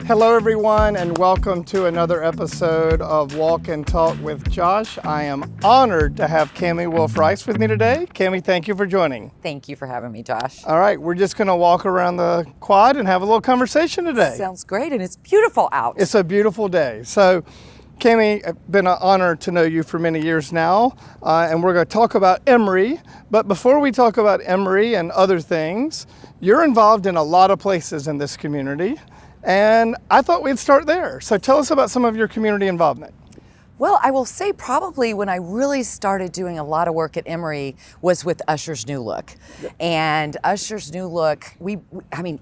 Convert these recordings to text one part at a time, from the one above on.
Hello everyone, and welcome to another episode of Walk and Talk with Josh. I am honored to have Cammie Rice with me today. Cammie, thank you for joining. Thank you for having me, Josh. All right, we're just going to walk around the quad and have a little conversation today. Sounds great, and it's beautiful out. It's a beautiful day. So, Cammie, it's been an honor to know you for many years now, and we're going to talk about Emory. But before we talk about Emory and other things, you're involved in a lot of places in this community. And I thought we'd start there. So tell us about some of your community involvement. Well, I will say probably when I really started doing a lot of work at Emory was with Usher's New Look. Yep. And Usher's New Look,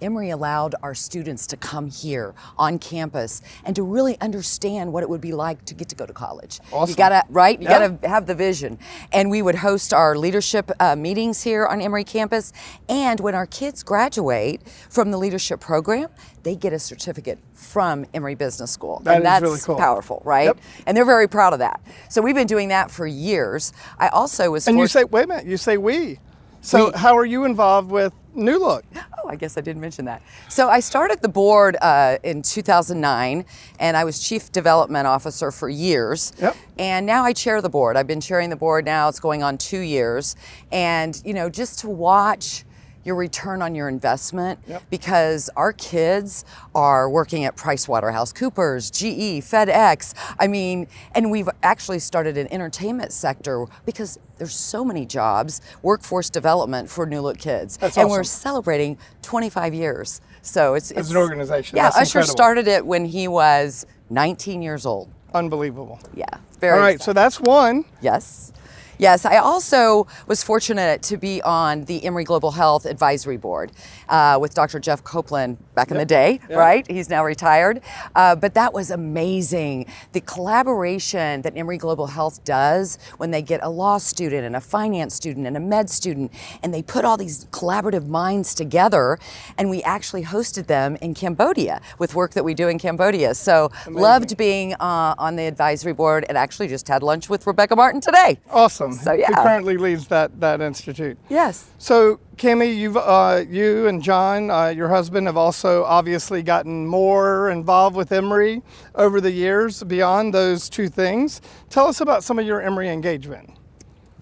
Emory allowed our students to come here on campus and to really understand what it would be like to get to go to college. Awesome. You gotta, right? You gotta have the vision. And we would host our leadership meetings here on Emory campus. And when our kids graduate from the leadership program, they get a certificate from Emory Business School. And that's really cool. Powerful, right? Yep. And they're very proud of that. So we've been doing that for years. I also was And you say, wait a minute, you say we. So how are you involved with New Look? Oh, I guess I didn't mention that. So I started the board in 2009, and I was Chief Development Officer for years. Yep. And now I chair the board. I've been chairing the board now, it's going on 2 years. And, you know, just to watch your return on your investment, because our kids are working at PricewaterhouseCoopers, GE, FedEx. And we've actually started an entertainment sector because there's so many jobs, workforce development for New Look kids. That's and awesome. We're celebrating 25 years. So it's As an organization. Yeah, That's Usher incredible. started it when he was 19 years old. Unbelievable. Yeah, very All right, exciting. so that's one. Yes, I also was fortunate to be on the Emory Global Health Advisory Board with Dr. Jeff Copeland back in the day, right? He's now retired. But that was amazing. The collaboration that Emory Global Health does when they get a law student and a finance student and a med student, and they put all these collaborative minds together, and we actually hosted them in Cambodia with work that we do in Cambodia. So loved being on the advisory board, and actually just had lunch with Rebecca Martin today. Awesome. So, yeah. Who currently leads that institute. Yes. So, Cammie, you and John, your husband, have also obviously gotten more involved with Emory over the years beyond those two things. Tell us about some of your Emory engagement.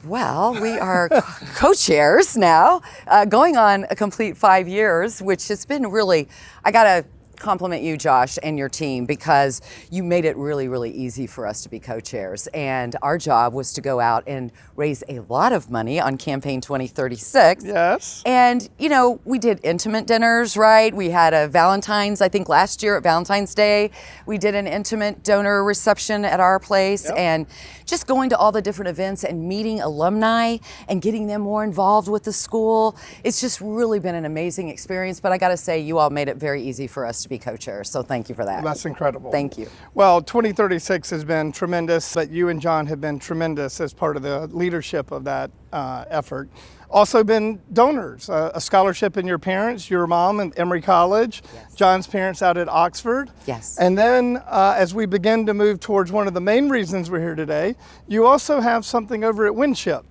Well, we are co-chairs now, going on a complete 5 years, which has been really, I gotta compliment you, Josh, and your team, because you made it really, really easy for us to be co-chairs. And our job was to go out and raise a lot of money on Campaign 2036. Yes. And, you know, we did intimate dinners, right? We had a Valentine's, I think last year at Valentine's Day, we did an intimate donor reception at our place. And just going to all the different events and meeting alumni and getting them more involved with the school. It's just really been an amazing experience. But I got to say, you all made it very easy for us to be co-chairs. So thank you for that. That's incredible. Thank you. Well, 2036 has been tremendous, but you and John have been tremendous as part of the leadership of that effort. Also been donors, a scholarship in your parents, your mom at Emory College, John's parents out at Oxford. Yes. And then as we begin to move towards one of the main reasons we're here today, you also have something over at Winship.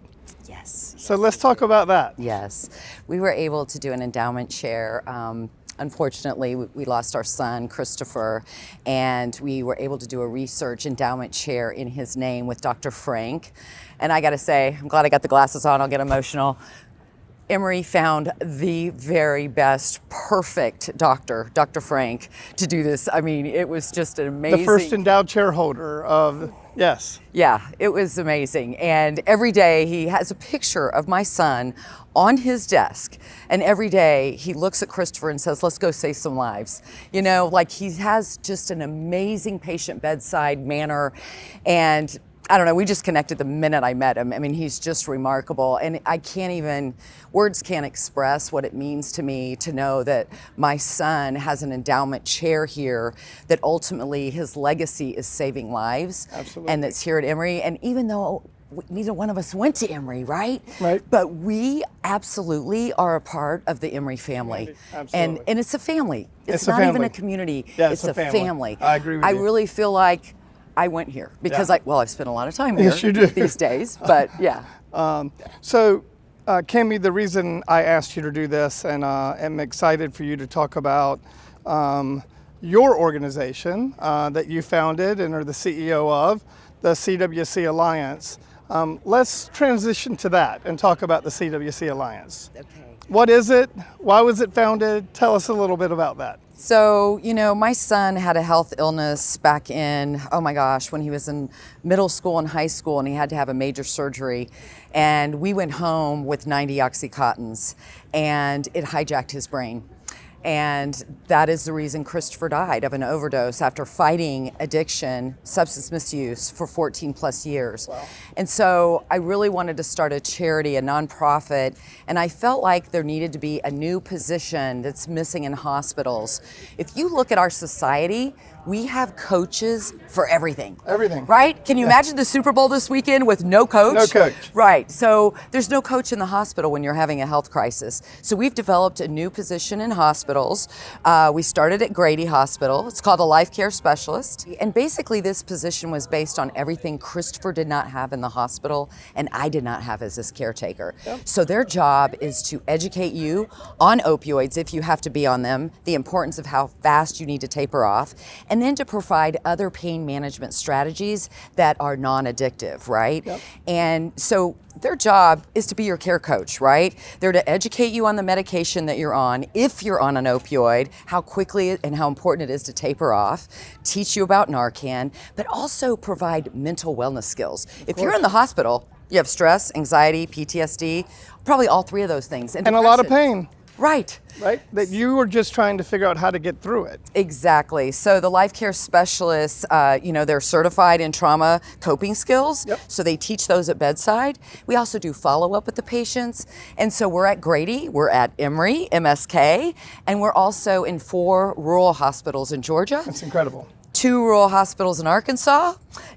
Yes. So let's talk about that. Yes. We were able to do an endowment chair. Unfortunately, we lost our son, Christopher, and we were able to do a research endowment chair in his name with Dr. Frank. And I gotta say, I'm glad I got the glasses on, I'll get emotional. Emory found the very best, perfect doctor, Dr. Frank, to do this. I mean, it was just an amazing. The first endowed chair holder of, yes. Yeah, it was amazing. And every day he has a picture of my son on his desk. And every day he looks at Christopher and says, let's go save some lives. You know, like he has just an amazing patient bedside manner. And I don't know, we just connected the minute I met him. I mean, he's just remarkable. And I can't even, words can't express what it means to me to know that my son has an endowment chair here, that ultimately his legacy is saving lives. Absolutely. And that's here at Emory. And even though neither one of us went to Emory, right? Right. But we absolutely are a part of the Emory family. Absolutely. And it's a family. It's a not even family. a community. Yeah, it's a family. I agree with you. I really feel like I went here because I've spent a lot of time here Yes, you do. these days, but yeah. So, Cammie, the reason I asked you to do this, and I'm excited for you to talk about your organization that you founded and are the CEO of, the CWC Alliance. Let's transition to that and talk about the CWC Alliance. Okay. What is it? Why was it founded? Tell us a little bit about that. So, my son had a health illness back in, oh my gosh, when he was in middle school and high school, and he had to have a major surgery. And we went home with 90 Oxycontins, and it hijacked his brain. And that is the reason Christopher died of an overdose after fighting addiction, substance misuse for 14 plus years. Wow. And so I really wanted to start a charity, a nonprofit, and I felt like there needed to be a new position that's missing in hospitals. If you look at our society, we have coaches for everything. Everything. Right? Can you imagine the Super Bowl this weekend with no coach? No coach. Right. So there's no coach in the hospital when you're having a health crisis. So we've developed a new position in hospitals. We started at Grady Hospital. It's called a life care specialist. And basically this position was based on everything Christopher did not have in the hospital and I did not have as his caretaker. Yep. So their job is to educate you on opioids if you have to be on them, the importance of how fast you need to taper off, and then to provide other pain management strategies that are non-addictive, right? Yep. And so their job is to be your care coach, right? They're to educate you on the medication that you're on, if you're on an opioid, how quickly and how important it is to taper off, teach you about Narcan, but also provide mental wellness skills. If you're in the hospital, you have stress, anxiety, PTSD, probably all three of those things. And a lot of pain. Right. Right? That you were just trying to figure out how to get through it. Exactly. So the life care specialists, they're certified in trauma coping skills. Yep. So they teach those at bedside. We also do follow-up with the patients. And so we're at Grady, we're at Emory, MSK, and we're also in 4 rural hospitals in Georgia. That's incredible. 2 rural hospitals in Arkansas.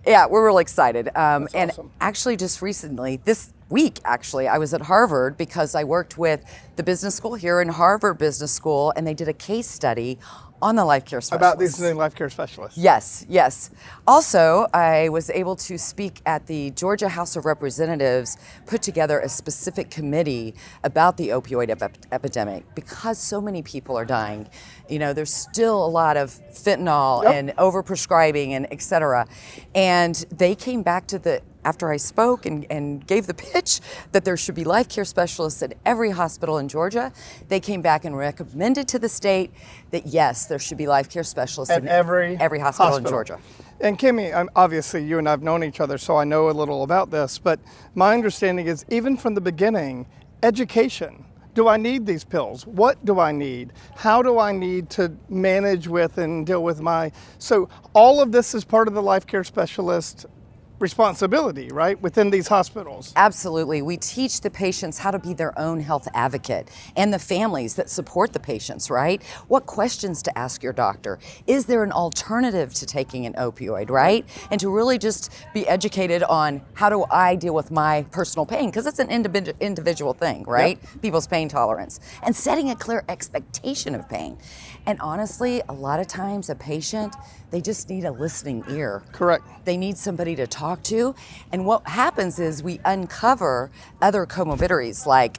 Yeah, we're really excited. And awesome. actually just recently, this week actually, I was at Harvard because I worked with the business school here in Harvard Business School, and they did a case study on the life care specialists. About these new life care specialists. Yes, yes. Also, I was able to speak at the Georgia House of Representatives, put together a specific committee about the opioid epidemic because so many people are dying. There's still a lot of fentanyl and overprescribing and et cetera. And they came back to after I spoke and gave the pitch that there should be life care specialists at every hospital in Georgia, they came back and recommended to the state that yes, there should be life care specialists at every hospital in Georgia. And Cammie, obviously you and I have known each other, so I know a little about this, but my understanding is even from the beginning, education. Do I need these pills? What do I need? How do I need to manage with and deal with so all of this is part of the life care specialist responsibility, right, within these hospitals? Absolutely. We teach the patients how to be their own health advocate and the families that support the patients, right? What questions to ask your doctor? Is there an alternative to taking an opioid, right? And to really just be educated on how do I deal with my personal pain, because it's an individual thing, right? Yep. People's pain tolerance. And setting a clear expectation of pain. And honestly, a lot of times a patient, they just need a listening ear. Correct. They need somebody to talk to. And what happens is we uncover other comorbidities like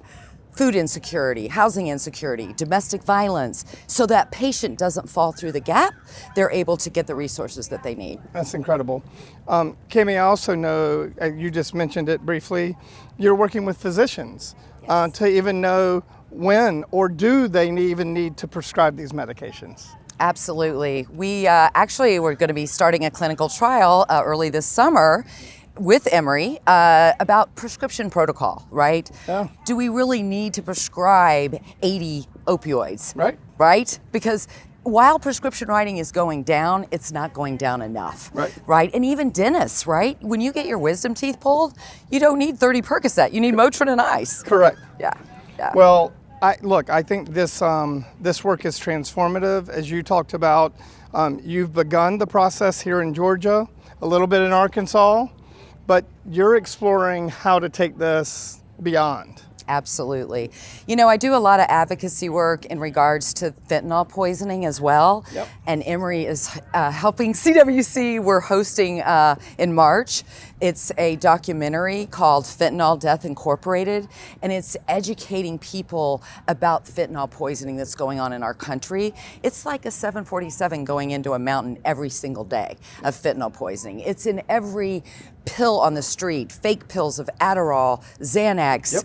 food insecurity, housing insecurity, domestic violence, so that patient doesn't fall through the gap. They're able to get the resources that they need. That's incredible. Cammie, I also know, you just mentioned it briefly, you're working with physicians to even know when or do they even need to prescribe these medications? Absolutely. We we're going to be starting a clinical trial early this summer with Emory about prescription protocol, right? Yeah. Do we really need to prescribe 80 opioids? Right. Right? Because while prescription writing is going down, it's not going down enough. Right. Right? And even dentists, right? When you get your wisdom teeth pulled, you don't need 30 Percocet. You need Motrin and ice. Correct. Yeah. Yeah. Well, I think this work is transformative. As you talked about, you've begun the process here in Georgia, a little bit in Arkansas, but you're exploring how to take this beyond. Absolutely. You know, I do a lot of advocacy work in regards to fentanyl poisoning as well. Yep. And Emory is helping CWC. We're hosting in March. It's a documentary called Fentanyl Death Incorporated, and it's educating people about fentanyl poisoning that's going on in our country. It's like a 747 going into a mountain every single day of fentanyl poisoning. It's in every pill on the street, fake pills of Adderall, Xanax. Yep.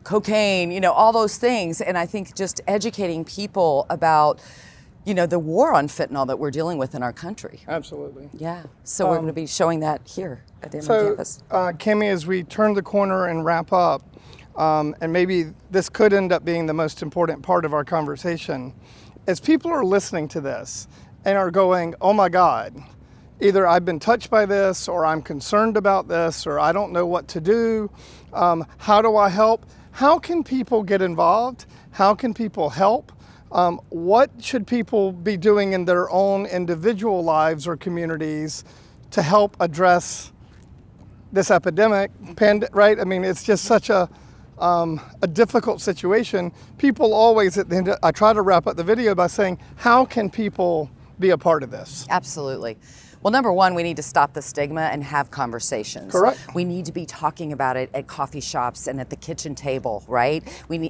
Cocaine, you know, all those things. And I think just educating people about, you know, the war on fentanyl that we're dealing with in our country. Absolutely. Yeah. So we're going to be showing that here at the Emory campus. Cammie, as we turn the corner and wrap up, and maybe this could end up being the most important part of our conversation, as people are listening to this and are going, oh my God, either I've been touched by this, or I'm concerned about this, or I don't know what to do. How do I help? How can people get involved? How can people help? What should people be doing in their own individual lives or communities to help address this epidemic, right? I mean, it's just such a difficult situation. People always, at the end, I try to wrap up the video by saying, how can people be a part of this? Absolutely. Well, number one, we need to stop the stigma and have conversations. Correct. We need to be talking about it at coffee shops and at the kitchen table, right?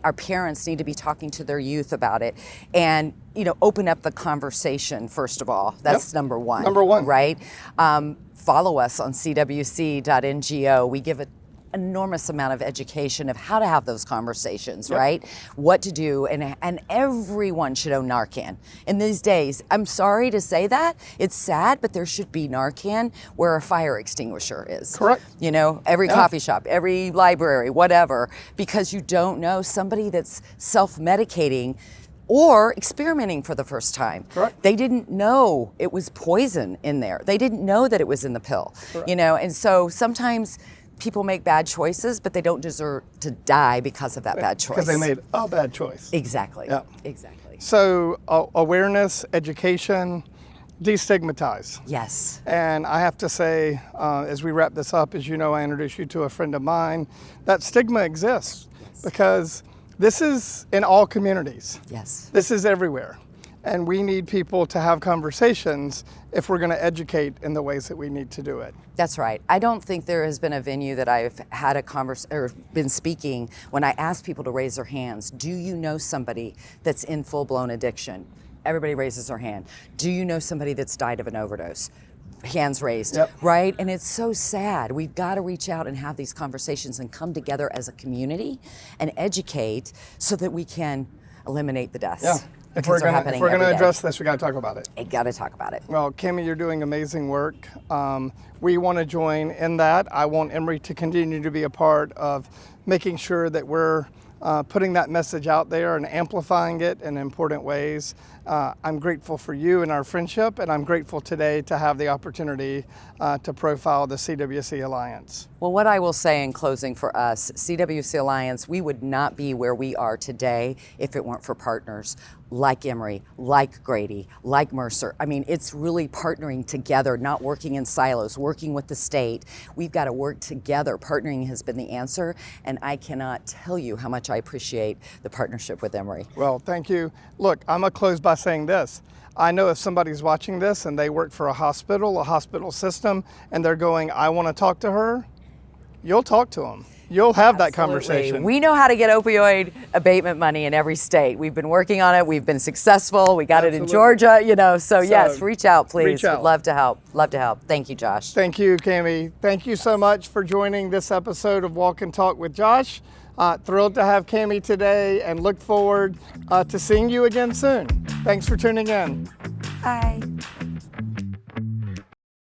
Our parents need to be talking to their youth about it, and open up the conversation first of all. That's number one. Number one, right? Follow us on cwc.ngo. We give an enormous amount of education of how to have those conversations, right? What to do, and everyone should own Narcan. In these days, I'm sorry to say that, it's sad, but there should be Narcan where a fire extinguisher is. Correct. Every coffee shop, every library, whatever, because you don't know somebody that's self-medicating or experimenting for the first time. Correct. They didn't know it was poison in there. They didn't know that it was in the pill. Correct. And so sometimes people make bad choices, but they don't deserve to die because of that bad choice. Because they made a bad choice. Exactly. Yeah. Exactly. So awareness, education, destigmatize. Yes. And I have to say, as we wrap this up, as you know, I introduced you to a friend of mine, that stigma exists because this is in all communities. Yes. This is everywhere. And we need people to have conversations if we're going to educate in the ways that we need to do it. That's right. I don't think there has been a venue that I've had or been speaking when I ask people to raise their hands. Do you know somebody that's in full-blown addiction? Everybody raises their hand. Do you know somebody that's died of an overdose? Hands raised, right? And it's so sad. We've got to reach out and have these conversations and come together as a community and educate so that we can eliminate the deaths. Yeah. If we're going to address this, we got to talk about it. We got to talk about it. Well, Cammie, you're doing amazing work. We want to join in that. I want Emory to continue to be a part of making sure that we're putting that message out there and amplifying it in important ways. I'm grateful for you and our friendship, and I'm grateful today to have the opportunity to profile the CWC Alliance. Well, what I will say in closing for us, CWC Alliance, we would not be where we are today if it weren't for partners like Emory, like Grady, like Mercer. I mean, it's really partnering together, not working in silos, working with the state. We've got to work together. Partnering has been the answer, and I cannot tell you how much I appreciate the partnership with Emory. Well, thank you. Look, I'm going to close by saying this. I know if somebody's watching this and they work for a hospital system, and they're going, I want to talk to her, you'll talk to them. You'll have that conversation. We know how to get opioid abatement money in every state. We've been working on it. We've been successful. We got it in Georgia, So yes, reach out, please. Reach out. We'd love to help. Love to help. Thank you, Josh. Thank you, Cammie. Thank you so much for joining this episode of Walk and Talk with Josh. Thrilled to have Cammie today and look forward to seeing you again soon. Thanks for tuning in. Bye.